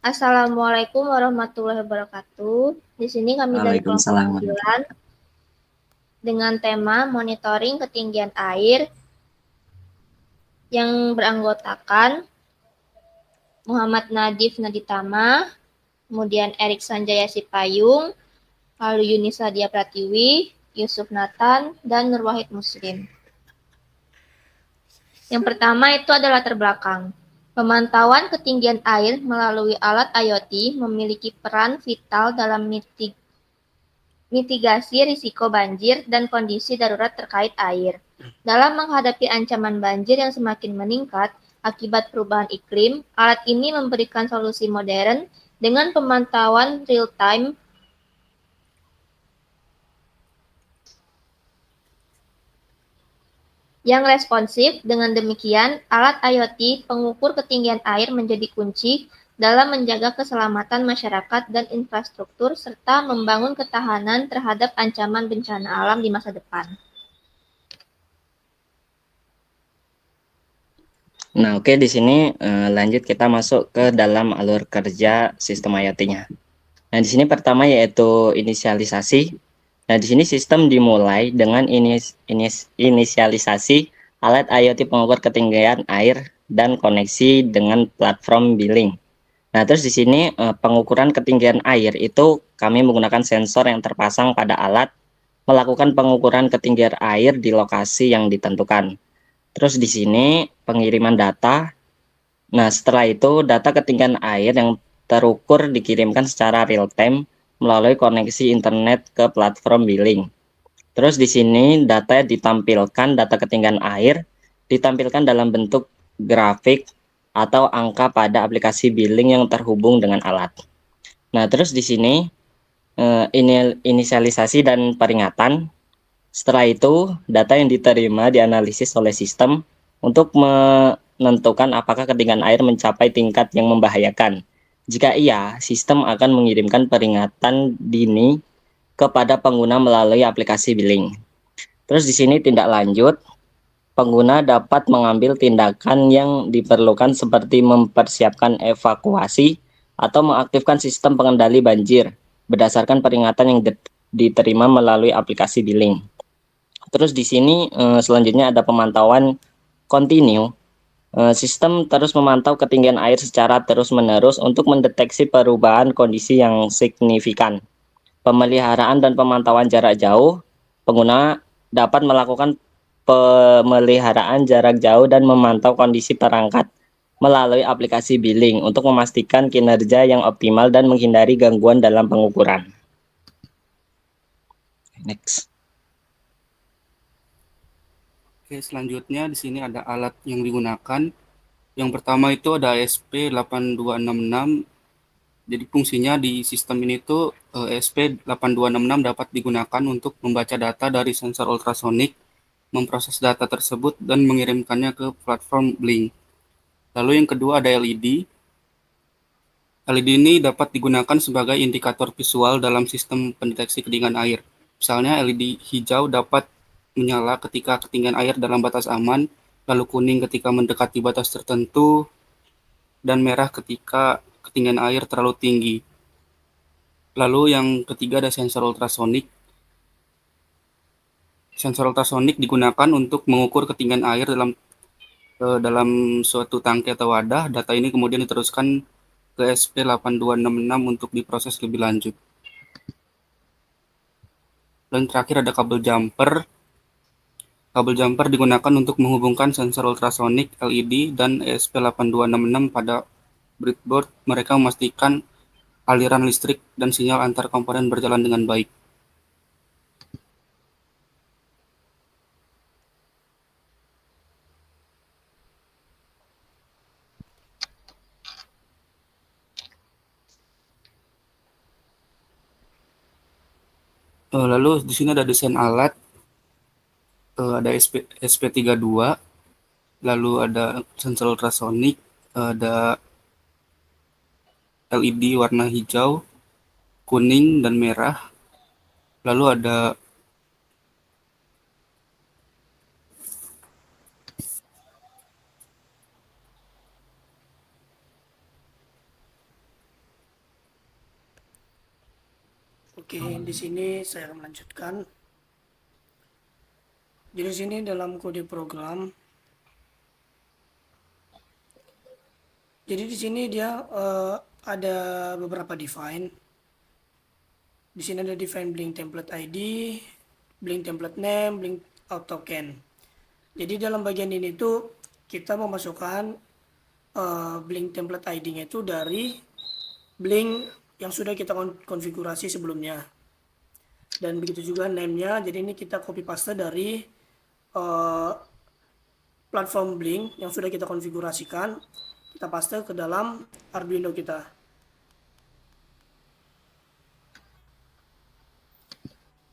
Assalamualaikum warahmatullahi wabarakatuh. Di sini kami dari kelompok Waalaikumsalam. 9 dengan tema monitoring ketinggian air yang beranggotakan Muhammad Nadif Naditama, kemudian Erik Sanjaya Sipayung, lalu Yunisa Dia Pratiwi, Yusuf Nathan, dan Nur Wahid Muslim. Yang pertama itu adalah latar belakang. Pemantauan ketinggian air melalui alat IoT memiliki peran vital dalam mitigasi risiko banjir dan kondisi darurat terkait air. Dalam menghadapi ancaman banjir yang semakin meningkat akibat perubahan iklim, alat ini memberikan solusi modern dengan pemantauan real-time yang responsif. Dengan demikian, alat IoT pengukur ketinggian air menjadi kunci dalam menjaga keselamatan masyarakat dan infrastruktur serta membangun ketahanan terhadap ancaman bencana alam di masa depan. Nah, oke, di sini lanjut kita masuk ke dalam alur kerja sistem IoT-nya. Nah, di sini pertama yaitu inisialisasi. Nah, di sini sistem dimulai dengan inisialisasi alat IoT pengukur ketinggian air dan koneksi dengan platform billing. Nah, terus di sini pengukuran ketinggian air itu kami menggunakan sensor yang terpasang pada alat melakukan pengukuran ketinggian air di lokasi yang ditentukan. Terus di sini pengiriman data. Nah, setelah itu data ketinggian air yang terukur dikirimkan secara real time melalui koneksi internet ke platform billing. Terus di sini data ketinggian air ditampilkan dalam bentuk grafik atau angka pada aplikasi billing yang terhubung dengan alat. Nah, terus di sini ini inisialisasi dan peringatan. Setelah itu, data yang diterima dianalisis oleh sistem untuk menentukan apakah ketinggian air mencapai tingkat yang membahayakan. Jika iya, sistem akan mengirimkan peringatan dini kepada pengguna melalui aplikasi billing. Terus di sini tindak lanjut, pengguna dapat mengambil tindakan yang diperlukan seperti mempersiapkan evakuasi atau mengaktifkan sistem pengendali banjir berdasarkan peringatan yang diterima melalui aplikasi billing. Terus di sini selanjutnya ada pemantauan kontinu. Sistem terus memantau ketinggian air secara terus-menerus untuk mendeteksi perubahan kondisi yang signifikan. Pemeliharaan dan pemantauan jarak jauh, pengguna dapat melakukan pemeliharaan jarak jauh dan memantau kondisi perangkat melalui aplikasi billing untuk memastikan kinerja yang optimal dan menghindari gangguan dalam pengukuran. Next. Oke, selanjutnya di sini ada alat yang digunakan. Yang pertama itu ada ESP8266. Jadi fungsinya di sistem ini tuh ESP8266 dapat digunakan untuk membaca data dari sensor ultrasonik, memproses data tersebut dan mengirimkannya ke platform Blink. Lalu yang kedua ada LED. LED ini dapat digunakan sebagai indikator visual dalam sistem pendeteksi ketinggian air. Misalnya LED hijau dapat menyala ketika ketinggian air dalam batas aman, lalu kuning ketika mendekati batas tertentu, dan merah ketika ketinggian air terlalu tinggi. Lalu yang ketiga ada sensor ultrasonik. Sensor ultrasonik digunakan untuk mengukur ketinggian air dalam suatu tangki atau wadah. Data ini kemudian diteruskan ke SP8266 untuk diproses lebih lanjut. Dan terakhir ada kabel jumper. Kabel jumper digunakan untuk menghubungkan sensor ultrasonik, LED, dan ESP8266 pada breadboard. Mereka memastikan aliran listrik dan sinyal antar komponen berjalan dengan baik. Lalu di sini ada desain alat, ada SP32, lalu ada sensor ultrasonik, ada LED warna hijau, kuning, dan merah. Lalu ada Oke, di sini saya akan melanjutkan. Jadi di sini dalam kode program, jadi di sini dia ada beberapa define. Di sini ada define Blink template ID, Blink template name, Blink out token. Jadi dalam bagian ini tuh kita memasukkan Blink template ID-nya itu dari Blink yang sudah kita konfigurasi sebelumnya. Dan begitu juga name-nya, jadi ini kita copy paste dari platform Blink yang sudah kita konfigurasikan, kita paste ke dalam Arduino kita.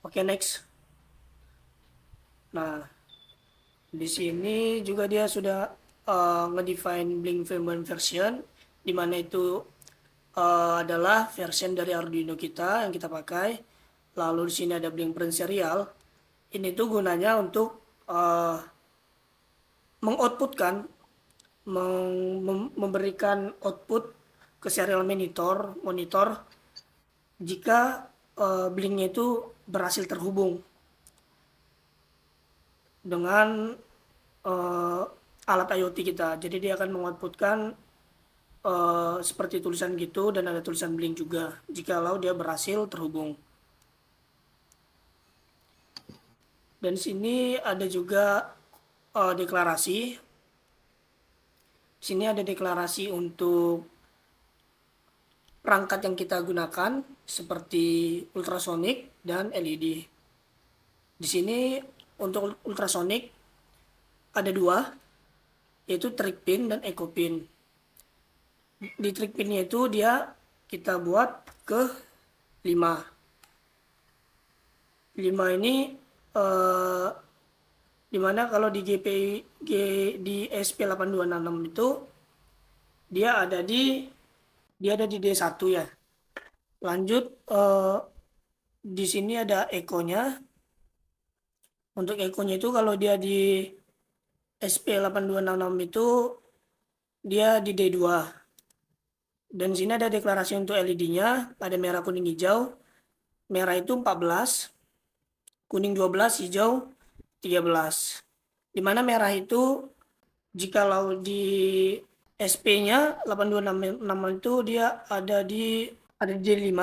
Oke, next. Nah, di sini juga dia sudah ngedefine Blink firmware version, di mana itu adalah version dari Arduino kita yang kita pakai. Lalu di sini ada Blink print serial. Ini tuh gunanya untuk mengoutputkan, memberikan output ke serial monitor jika Blinknya itu berhasil terhubung dengan alat IoT kita. Jadi dia akan mengoutputkan seperti tulisan gitu, dan ada tulisan Blink juga jikalau dia berhasil terhubung. Dan sini ada juga deklarasi. Sini ada deklarasi untuk perangkat yang kita gunakan seperti ultrasonic dan LED. Di sini untuk ultrasonic ada dua, yaitu trick pin dan echo pin. Di trick pinnya itu kita buat ke 5. 5 ini dimana kalau di di SP8266 itu dia ada di D1 ya. Lanjut di sini ada echo-nya. Untuk echo-nya itu kalau dia di SP8266 itu dia di D2. Dan di sini ada deklarasi untuk LED-nya, ada merah, kuning, hijau. Merah itu 14, kuning 12, hijau 13. Dimana merah itu jikalau di SP-nya 8266 itu dia ada di D5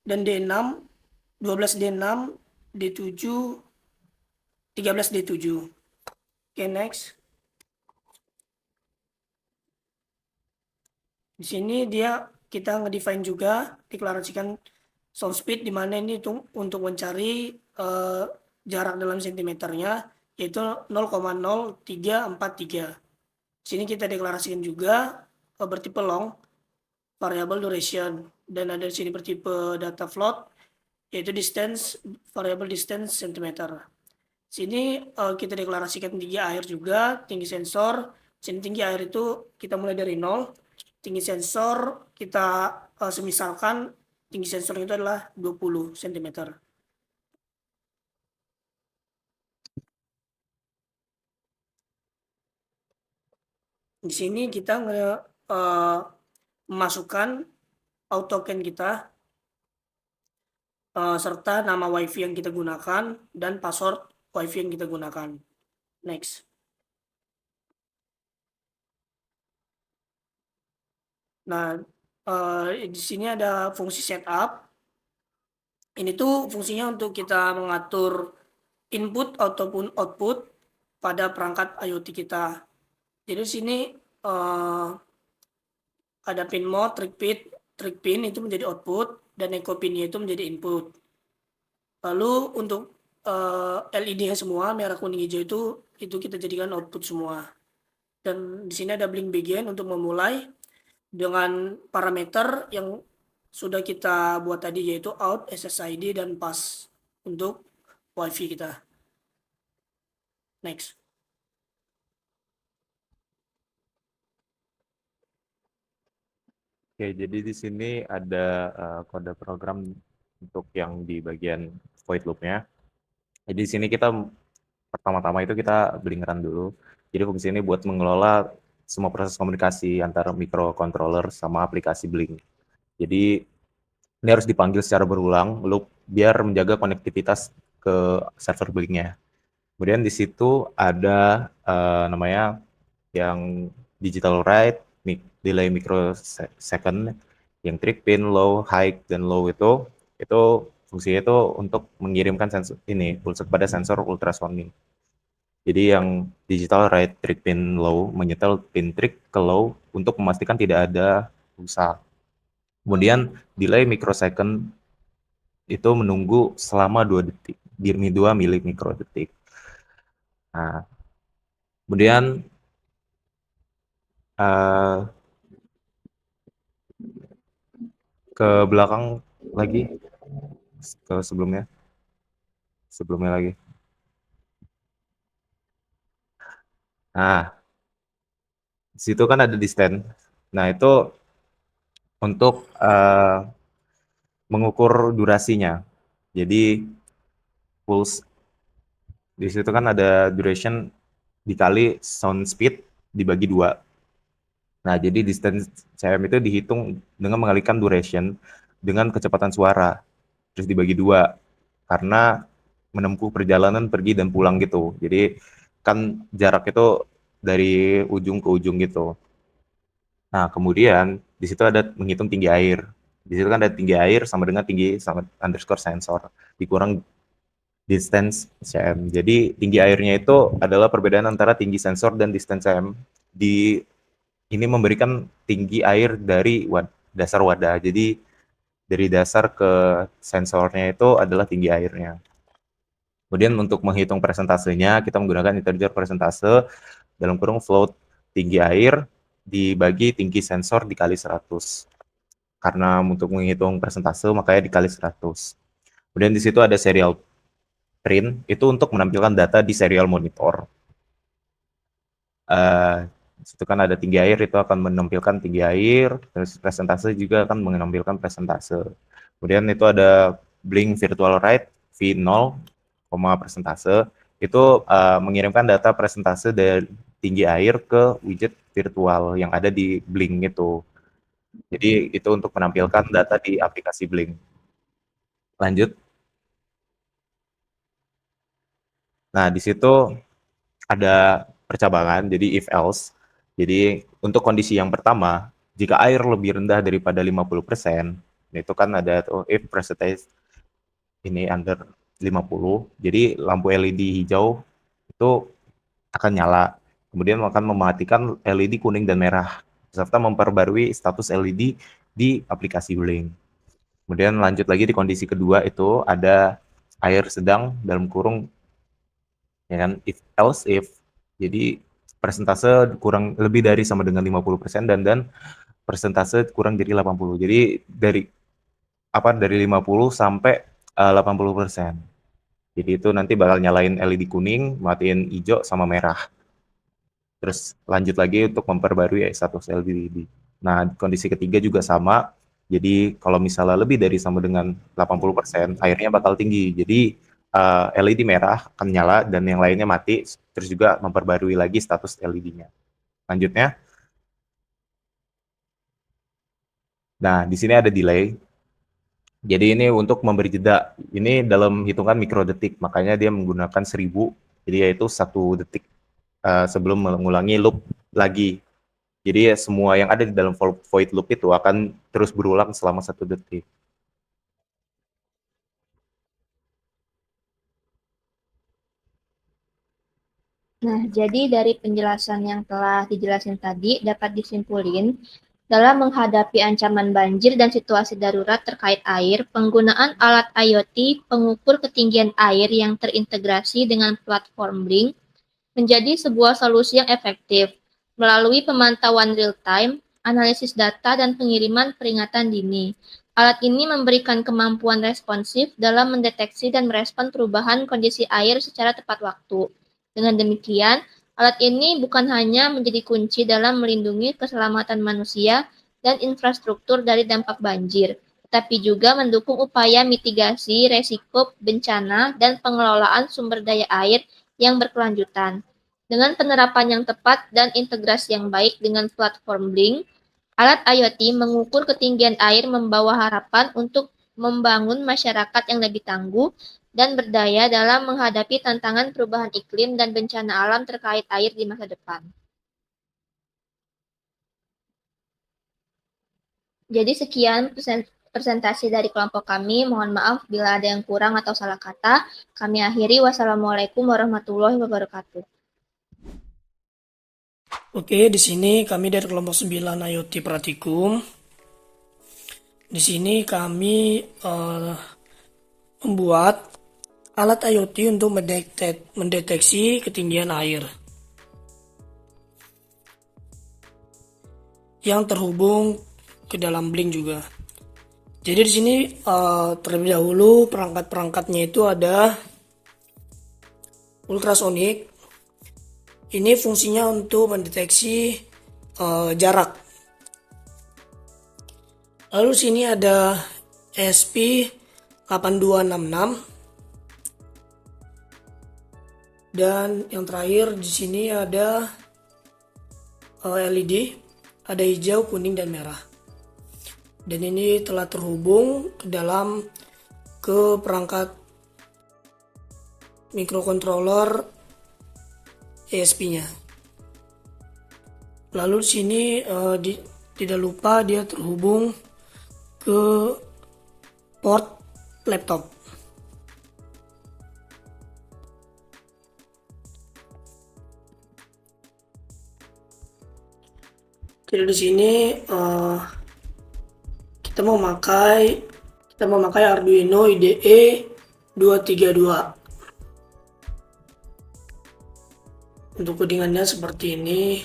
dan D6, 12 D6, D7, 13 D7. Oke, next. Di sini kita ngedefine juga, deklarasikan sound speed, di mana ini untuk mencari jarak dalam sentimeternya, yaitu 0,0343. Di sini kita deklarasikan juga bertipe long, variable duration, dan ada di sini bertipe data float, yaitu distance, variable distance centimeter. Sini kita deklarasikan tinggi air juga, tinggi sensor. Sini tinggi air itu kita mulai dari 0. Tinggi sensor kita semisalkan tinggi sensor itu adalah 20 cm. Di sini kita memasukkan auto token kita serta nama WiFi yang kita gunakan dan password WiFi yang kita gunakan. Next. Nah, di sini ada fungsi setup. Ini tuh fungsinya untuk kita mengatur input ataupun output pada perangkat IoT kita. Jadi di sini ada pin mode, trick pin itu menjadi output, dan echo pinnya itu menjadi input. Lalu untuk LED-nya semua merah, kuning, hijau itu kita jadikan output semua. Dan di sini ada blink begin untuk memulai dengan parameter yang sudah kita buat tadi, yaitu out, SSID, dan pass untuk WiFi kita. Next. Oke, jadi di sini ada kode program untuk yang di bagian void loop-nya. Jadi di sini kita pertama-tama itu kita Blink run dulu. Jadi fungsi ini buat mengelola semua proses komunikasi antara microcontroller sama aplikasi Blink. Jadi Ini harus dipanggil secara berulang loop biar menjaga konektivitas ke server Blink-nya. Kemudian di situ ada namanya yang digital write, delay microsecond, yang trig pin, low, high, dan low itu fungsinya itu untuk mengirimkan sensor ini pulse pada sensor ultrasonic. Jadi yang digital write trig pin low menyetel pin trig ke low untuk memastikan tidak ada pulsa. Kemudian delay microsecond itu menunggu selama 2 detik, 2 milimikrodetik. Nah, kemudian ke belakang lagi, ke sebelumnya lagi. Nah, di situ kan ada distance. Nah, itu untuk mengukur durasinya. Jadi pulse di situ kan ada duration dikali sound speed dibagi 2. Nah, jadi distance cm itu dihitung dengan mengalihkan duration dengan kecepatan suara. Terus dibagi 2. Karena menempuh perjalanan pergi dan pulang gitu. Jadi kan jarak itu dari ujung ke ujung gitu. Nah, kemudian di situ ada menghitung tinggi air. Di situ kan ada tinggi air sama dengan tinggi sama underscore sensor dikurang distance cm. Jadi tinggi airnya itu adalah perbedaan antara tinggi sensor dan distance cm. Ini memberikan tinggi air dari dasar wadah. Jadi dari dasar ke sensornya itu adalah tinggi airnya. Kemudian untuk menghitung persentasenya, kita menggunakan integer persentase dalam kurung float tinggi air dibagi tinggi sensor dikali 100. Karena untuk menghitung persentase makanya dikali 100. Kemudian di situ ada serial print, itu untuk menampilkan data di serial monitor. Di situ kan ada tinggi air, itu akan menampilkan tinggi air, terus presentase juga akan menampilkan presentase. Kemudian itu ada blink virtual write V0, presentase, itu mengirimkan data presentase dari tinggi air ke widget virtual yang ada di Blink itu. Jadi itu untuk menampilkan data di aplikasi Blink. Lanjut. Nah, di situ ada percabangan, jadi if else. Jadi untuk kondisi yang pertama, jika air lebih rendah daripada 50%, itu kan ada tuh if percentage ini under 50, jadi lampu LED hijau itu akan nyala. Kemudian akan mematikan LED kuning dan merah, serta memperbarui status LED di aplikasi Blink. Kemudian lanjut lagi di kondisi kedua itu ada air sedang dalam kurung, ya kan, if else if. Jadi persentase kurang lebih dari sama dengan 50% dan persentase kurang dari 80. Jadi dari 50 sampai 80%. Jadi itu nanti bakal nyalain LED kuning, matiin hijau sama merah. Terus lanjut lagi untuk memperbarui status LED. Nah, kondisi ketiga juga sama. Jadi kalau misalnya lebih dari sama dengan 80%, airnya bakal tinggi. Jadi LED merah akan nyala dan yang lainnya mati, terus juga memperbarui lagi status LED-nya. Lanjutnya. Nah, di sini ada delay. Jadi ini untuk memberi jeda. Ini dalam hitungan mikrodetik, makanya dia menggunakan 1000. Jadi yaitu 1 detik sebelum mengulangi loop lagi. Jadi ya semua yang ada di dalam void loop itu akan terus berulang selama 1 detik. Nah, jadi dari penjelasan yang telah dijelaskan tadi dapat disimpulin dalam menghadapi ancaman banjir dan situasi darurat terkait air, penggunaan alat IoT pengukur ketinggian air yang terintegrasi dengan platform Blink menjadi sebuah solusi yang efektif melalui pemantauan real-time, analisis data, dan pengiriman peringatan dini. Alat ini memberikan kemampuan responsif dalam mendeteksi dan merespon perubahan kondisi air secara tepat waktu. Dengan demikian, alat ini bukan hanya menjadi kunci dalam melindungi keselamatan manusia dan infrastruktur dari dampak banjir, tetapi juga mendukung upaya mitigasi resiko bencana dan pengelolaan sumber daya air yang berkelanjutan. Dengan penerapan yang tepat dan integrasi yang baik dengan platform Blink, alat IoT mengukur ketinggian air membawa harapan untuk membangun masyarakat yang lebih tangguh dan berdaya dalam menghadapi tantangan perubahan iklim dan bencana alam terkait air di masa depan. Jadi sekian presentasi dari kelompok kami. Mohon maaf bila ada yang kurang atau salah kata. Kami akhiri. Wassalamualaikum warahmatullahi wabarakatuh. Oke, di sini kami dari kelompok 9 IoT Pratikum. Di sini kami membuat alat IoT untuk mendeteksi ketinggian air yang terhubung ke dalam Blink juga. Jadi di sini terlebih dahulu perangkat-perangkatnya itu ada ultrasonic. Ini fungsinya untuk mendeteksi jarak. Lalu sini ada ESP8266 dan yang terakhir di sini ada LED, ada hijau, kuning dan merah. Dan ini telah terhubung ke perangkat microcontroller ESP-nya. Lalu di sini tidak lupa dia terhubung ke port laptop. Jadi di sini kita memakai Arduino IDE 232. Untuk codingannya seperti ini.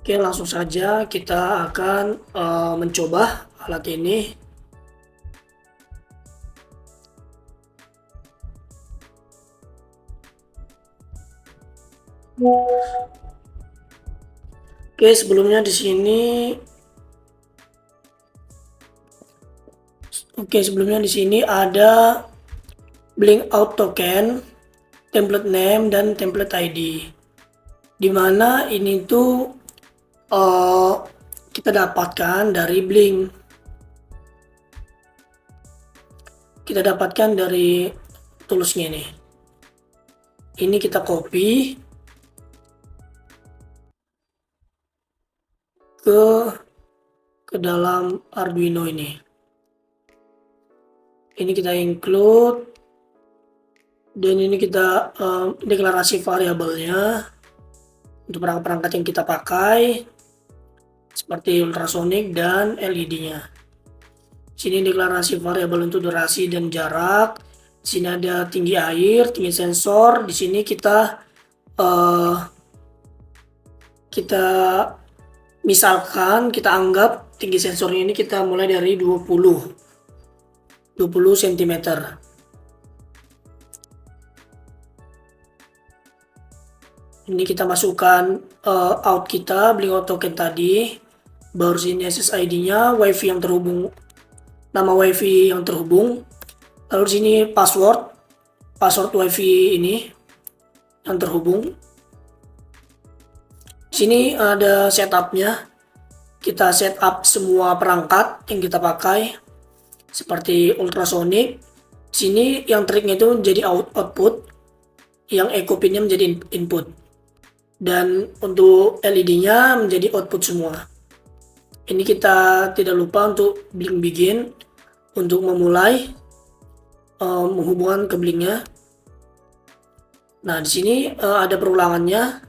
Oke, langsung saja kita akan mencoba alat ini. Oke, sebelumnya di sini ada Blink Out Token, template name dan template ID. Di mana ini tuh kita dapatkan dari Blink. Kita dapatkan dari toolsnya ini. Ini kita copy ke dalam Arduino ini. Ini kita include dan ini kita deklarasi variabelnya untuk perangkat yang kita pakai seperti ultrasonic dan LED-nya. Sini deklarasi variabel untuk durasi dan jarak. Sini ada tinggi air, tinggi sensor. Di sini kita misalkan kita anggap tinggi sensornya ini kita mulai dari 20 cm. Ini kita masukkan out kita, Blink Out Token tadi. Baru sini SSID-nya, WiFi yang terhubung, nama WiFi yang terhubung. Lalu sini password WiFi ini yang terhubung. Sini ada setupnya. Kita setup semua perangkat yang kita pakai seperti ultrasonic. Sini yang triknya itu jadi output, yang echo pin-nya menjadi input. Dan untuk LED-nya menjadi output semua. Ini kita tidak lupa untuk Blink Begin untuk memulai menghubungkan ke Blink-nya. Nah, di sini ada perulangannya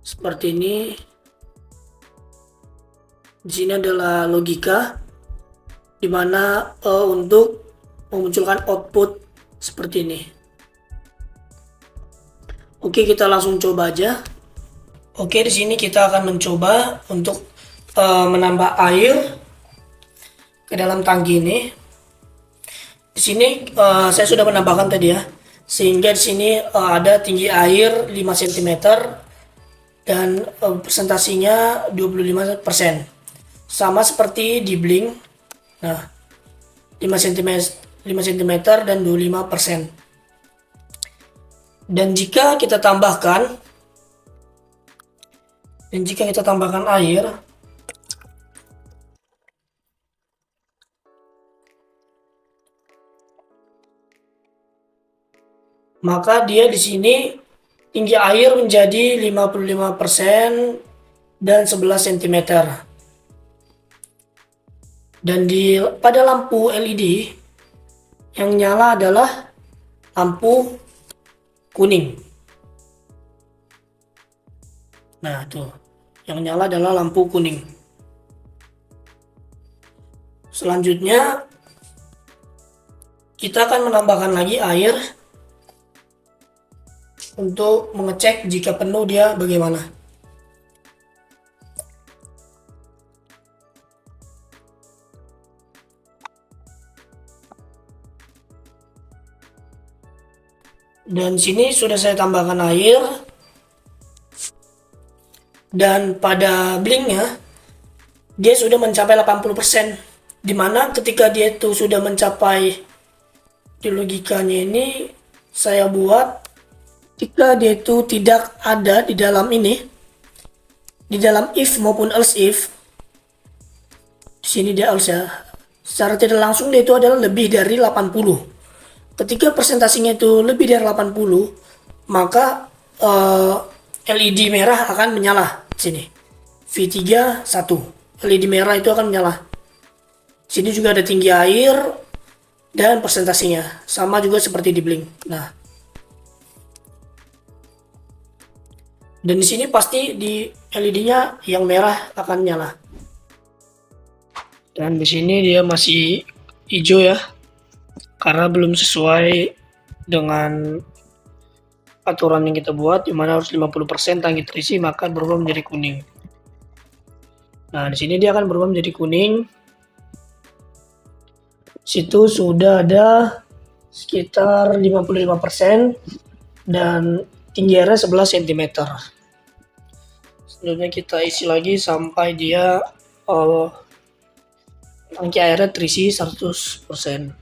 seperti ini. Di sini adalah logika di mana untuk memunculkan output seperti ini. Oke, kita langsung coba aja. Oke, di sini kita akan mencoba untuk menambah air ke dalam tangki ini. Di sini saya sudah menambahkan tadi ya, sehingga di sini ada tinggi air 5 cm dan presentasinya 25%. Sama seperti di Blink. Nah, 5 cm dan 25%. Dan jika kita tambahkan air, maka dia di sini tinggi air menjadi 55% dan 11 cm. Dan pada lampu LED yang nyala adalah lampu kuning. Nah, tuh. Yang nyala adalah lampu kuning. Selanjutnya kita akan menambahkan lagi air untuk mengecek jika penuh dia bagaimana. Dan sini sudah saya tambahkan air. Dan pada blinknya dia sudah mencapai 80%, dimana ketika dia itu sudah mencapai, di logikanya ini saya buat ketika dia itu tidak ada di dalam ini, di dalam if maupun else if, di sini dia else ya, secara tidak langsung dia itu adalah lebih dari 80. Ketika presentasinya itu lebih dari 80, maka LED merah akan menyala. Sini V3 1, LED merah itu akan menyala. Sini juga ada tinggi air dan presentasinya sama juga seperti di blink. Nah, dan di sini pasti di LED-nya yang merah akan nyala. Dan di sini dia masih hijau ya, karena belum sesuai dengan aturan yang kita buat, dimana harus 50% tangki terisi, maka berubah menjadi kuning. Nah, di sini dia akan berubah menjadi kuning. Situ sudah ada sekitar 55% dan tinggi airnya 11 cm. Selanjutnya kita isi lagi sampai dia tangki airnya terisi 100%.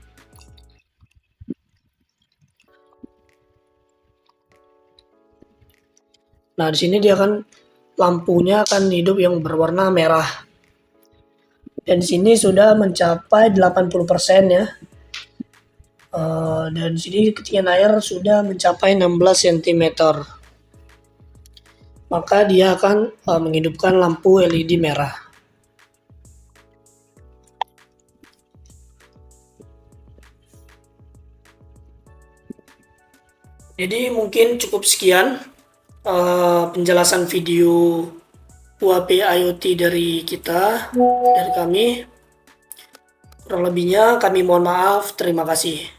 Nah, di sini dia akan lampunya akan hidup yang berwarna merah. Dan di sini sudah mencapai 80% ya. Dan di sini ketinggian air sudah mencapai 16 cm. Maka dia akan menghidupkan lampu LED merah. Jadi mungkin cukup sekian penjelasan video UAP IoT dari kita, dari kami. Kurang lebihnya kami mohon maaf. Terima kasih.